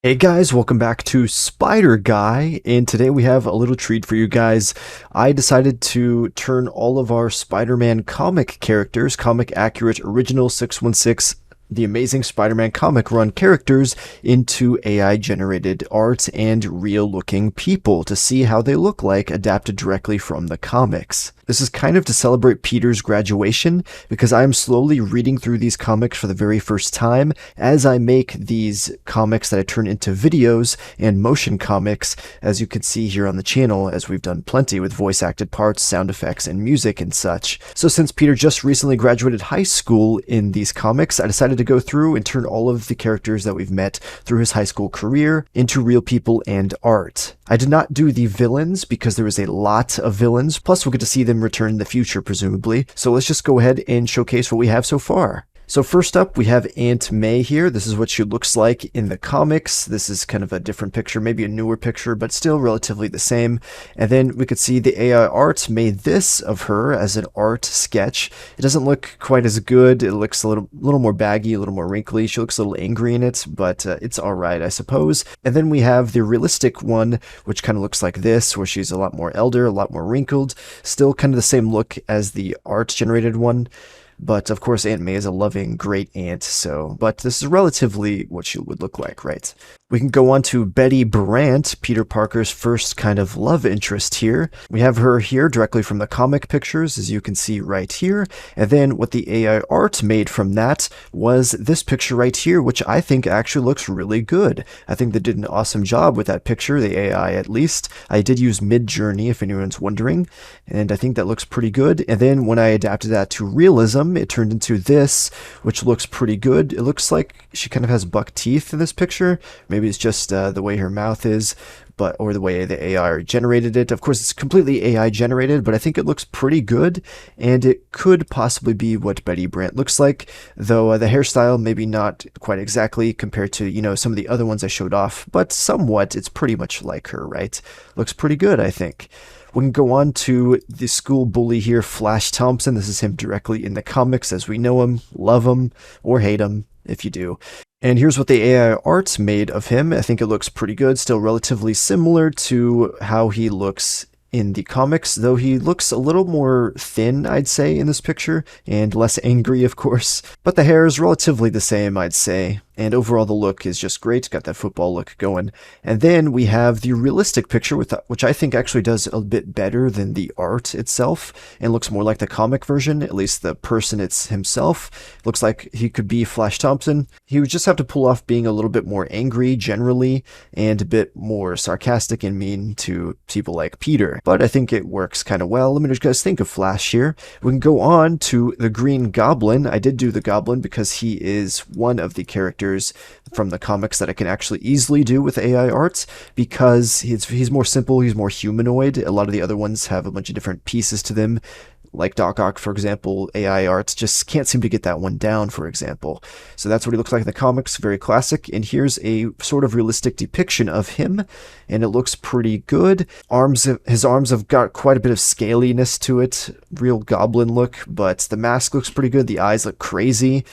Hey guys, welcome back to Spider Guy, and today we have a little treat for you guys. I decided to turn all of our Spider-Man comic characters, comic accurate original 616, the Amazing Spider-Man comic run characters, into AI generated art and real looking people to see how they look like adapted directly from the comics. This is kind of to celebrate Peter's graduation, because I'm slowly reading through these comics for the very first time as I make these comics that I turn into videos and motion comics, as you can see here on the channel, as we've done plenty with voice acted parts, sound effects, and music and such. So since Peter just recently graduated high school in these comics, I decided to go through and turn all of the characters that we've met through his high school career into real people and art. I did not do the villains because there is a lot of villains, plus we'll get to see them return in the future presumably. So let's just go ahead and showcase what we have so far. So first up, we have Aunt May here. This is what she looks like in the comics. This is kind of a different picture, maybe a newer picture, but still relatively the same. And then we could see the AI art made this of her as an art sketch. It doesn't look quite as good. It looks a little more baggy, a little more wrinkly. She looks a little angry in it, but it's all right, I suppose. And then we have the realistic one, which kind of looks like this, where she's a lot more elder, a lot more wrinkled. Still kind of the same look as the art generated one. But of course, Aunt May is a loving, great aunt, but this is relatively what she would look like, right? We can go on to Betty Brandt, Peter Parker's first kind of love interest here. We have her here directly from the comic pictures, as you can see right here. And then what the AI art made from that was this picture right here, which I think actually looks really good. I think they did an awesome job with that picture, the AI at least. I did use Midjourney, if anyone's wondering, and I think that looks pretty good. And then when I adapted that to realism, it turned into this, which looks pretty good. It looks like she kind of has buck teeth in this picture. Maybe it's just the way her mouth is, or the way the AI generated it. Of course, it's completely AI generated, but I think it looks pretty good, and it could possibly be what Betty Brandt looks like, though the hairstyle maybe not quite exactly compared to, some of the other ones I showed off, but somewhat it's pretty much like her, right? Looks pretty good, I think. We can go on to the school bully here, Flash Thompson. This is him directly in the comics as we know him, love him, or hate him, if you do. And here's what the AI art made of him. I think it looks pretty good, still relatively similar to how he looks in the comics, though he looks a little more thin, I'd say, in this picture, and less angry, of course. But the hair is relatively the same, I'd say. And overall, the look is just great. Got that football look going. And then we have the realistic picture, which I think actually does a bit better than the art itself and looks more like the comic version, at least the person it's himself. Looks like he could be Flash Thompson. He would just have to pull off being a little bit more angry generally and a bit more sarcastic and mean to people like Peter. But I think it works kind of well. Let me know what you guys think of Flash here. We can go on to the Green Goblin. I did do the Goblin because he is one of the characters from the comics that I can actually easily do with AI arts, because he's more simple, he's more humanoid. A lot of the other ones have a bunch of different pieces to them, like Doc Ock, for example. AI arts just can't seem to get that one down, for example. So that's what he looks like in the comics, very classic. And here's a sort of realistic depiction of him, and it looks pretty good. His arms have got quite a bit of scaliness to it, real goblin look, but the mask looks pretty good. The eyes look crazy.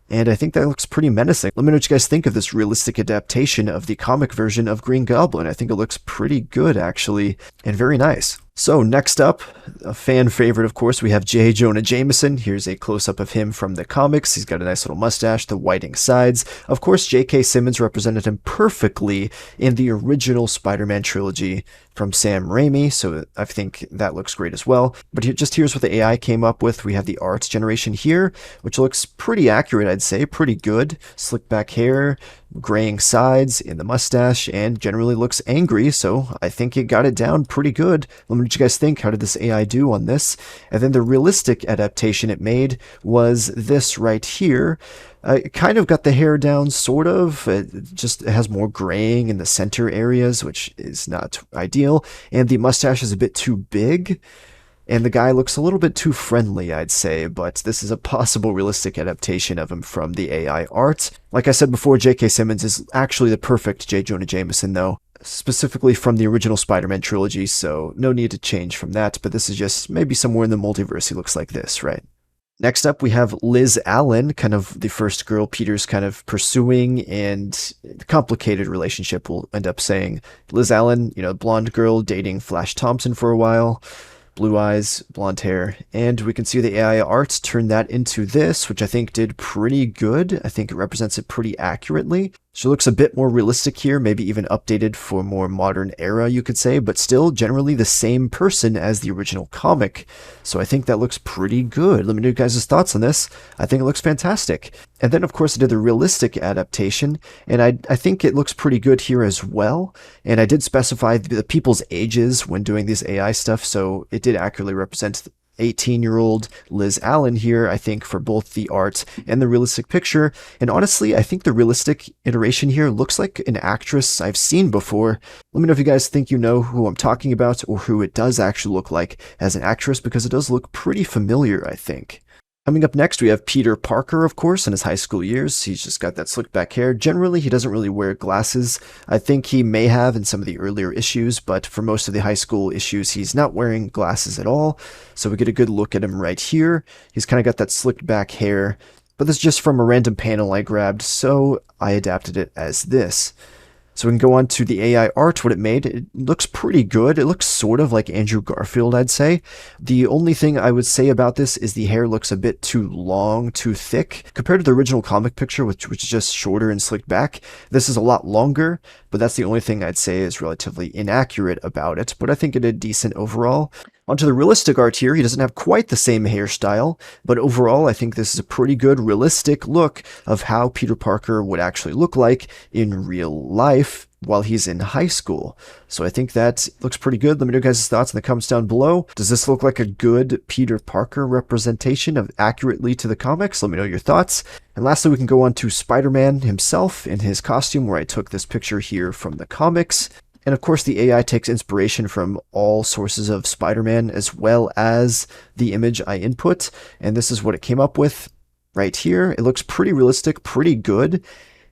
And I think that looks pretty menacing. Let me know what you guys think of this realistic adaptation of the comic version of Green Goblin. I think it looks pretty good, actually, and very nice. So next up, a fan favorite, of course, we have J. Jonah Jameson. Here's a close-up of him from the comics. He's got a nice little mustache, the whiting sides. Of course, J.K. Simmons represented him perfectly in the original Spider-Man trilogy from Sam Raimi, so I think that looks great as well. But here's what the AI came up with. We have the art generation here, which looks pretty accurate, I'd say, pretty good. Slick back hair, graying sides in the mustache, and generally looks angry, so I think it got it down pretty good. Let me know what you guys think. How did this AI do on this? And then the realistic adaptation it made was this right here. It kind of got the hair down, sort of. It has more graying in the center areas, which is not ideal. And the mustache is a bit too big. And the guy looks a little bit too friendly, I'd say, but this is a possible realistic adaptation of him from the AI art. Like I said before, J.K. Simmons is actually the perfect J. Jonah Jameson, though, specifically from the original Spider-Man trilogy, so no need to change from that, but this is just maybe somewhere in the multiverse he looks like this, right? Next up, we have Liz Allen, kind of the first girl Peter's kind of pursuing, and complicated relationship, we'll end up saying. Liz Allen, blonde girl dating Flash Thompson for a while. Blue eyes, blonde hair, and we can see the AI art turn that into this, which I think did pretty good. I think it represents it pretty accurately. She looks a bit more realistic here, maybe even updated for a more modern era, you could say, but still generally the same person as the original comic. So I think that looks pretty good. Let me know your guys' thoughts on this. I think it looks fantastic. And then, of course, I did the realistic adaptation, and I think it looks pretty good here as well. And I did specify the people's ages when doing this AI stuff, so it did accurately represent 18-year-old Liz Allen here, I think, for both the art and the realistic picture. And honestly, I think the realistic iteration here looks like an actress I've seen before. Let me know if you guys think you know who I'm talking about or who it does actually look like as an actress, because it does look pretty familiar, I think. Coming up next, we have Peter Parker, of course, in his high school years. He's just got that slicked back hair. Generally, he doesn't really wear glasses. I think he may have in some of the earlier issues, but for most of the high school issues, he's not wearing glasses at all. So we get a good look at him right here. He's kind of got that slicked back hair, but this is just from a random panel I grabbed, so I adapted it as this. So we can go on to the AI art, what it made. It looks pretty good. It looks sort of like Andrew Garfield, I'd say. The only thing I would say about this is the hair looks a bit too long, too thick. Compared to the original comic picture, which is just shorter and slicked back, this is a lot longer, but that's the only thing I'd say is relatively inaccurate about it. But I think it did decent overall. Onto the realistic art here, he doesn't have quite the same hairstyle, but overall I think this is a pretty good realistic look of how Peter Parker would actually look like in real life while he's in high school. So I think that looks pretty good. Let me know your guys' thoughts in the comments down below. Does this look like a good Peter Parker representation of accurately to the comics? Let me know your thoughts. And lastly, we can go on to Spider-Man himself in his costume, where I took this picture here from the comics. And of course, the AI takes inspiration from all sources of Spider-Man as well as the image I input. And this is what it came up with right here. It looks pretty realistic, pretty good,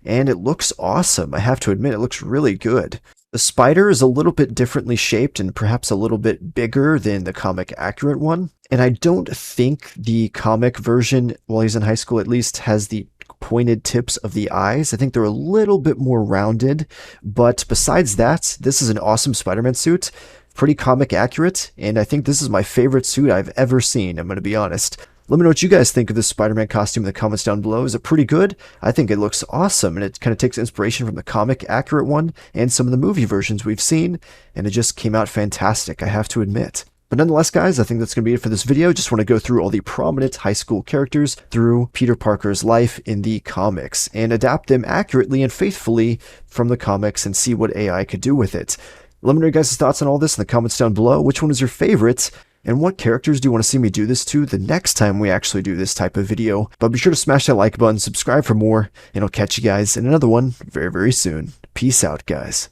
and it looks awesome. I have to admit, it looks really good. The spider is a little bit differently shaped and perhaps a little bit bigger than the comic accurate one. And I don't think the comic version, while he's in high school at least, has the pointed tips of the eyes. I think they're a little bit more rounded, but besides that, this is an awesome Spider-Man suit, pretty comic accurate, and I think this is my favorite suit I've ever seen, I'm going to be honest. Let me know what you guys think of this Spider-Man costume in the comments down below. Is it pretty good? I think it looks awesome, and it kind of takes inspiration from the comic accurate one and some of the movie versions we've seen, and it just came out fantastic, I have to admit. But nonetheless, guys, I think that's going to be it for this video. Just want to go through all the prominent high school characters through Peter Parker's life in the comics and adapt them accurately and faithfully from the comics and see what AI could do with it. Let me know your guys' thoughts on all this in the comments down below. Which one is your favorite? And what characters do you want to see me do this to the next time we actually do this type of video? But be sure to smash that like button, subscribe for more, and I'll catch you guys in another one very, very soon. Peace out, guys.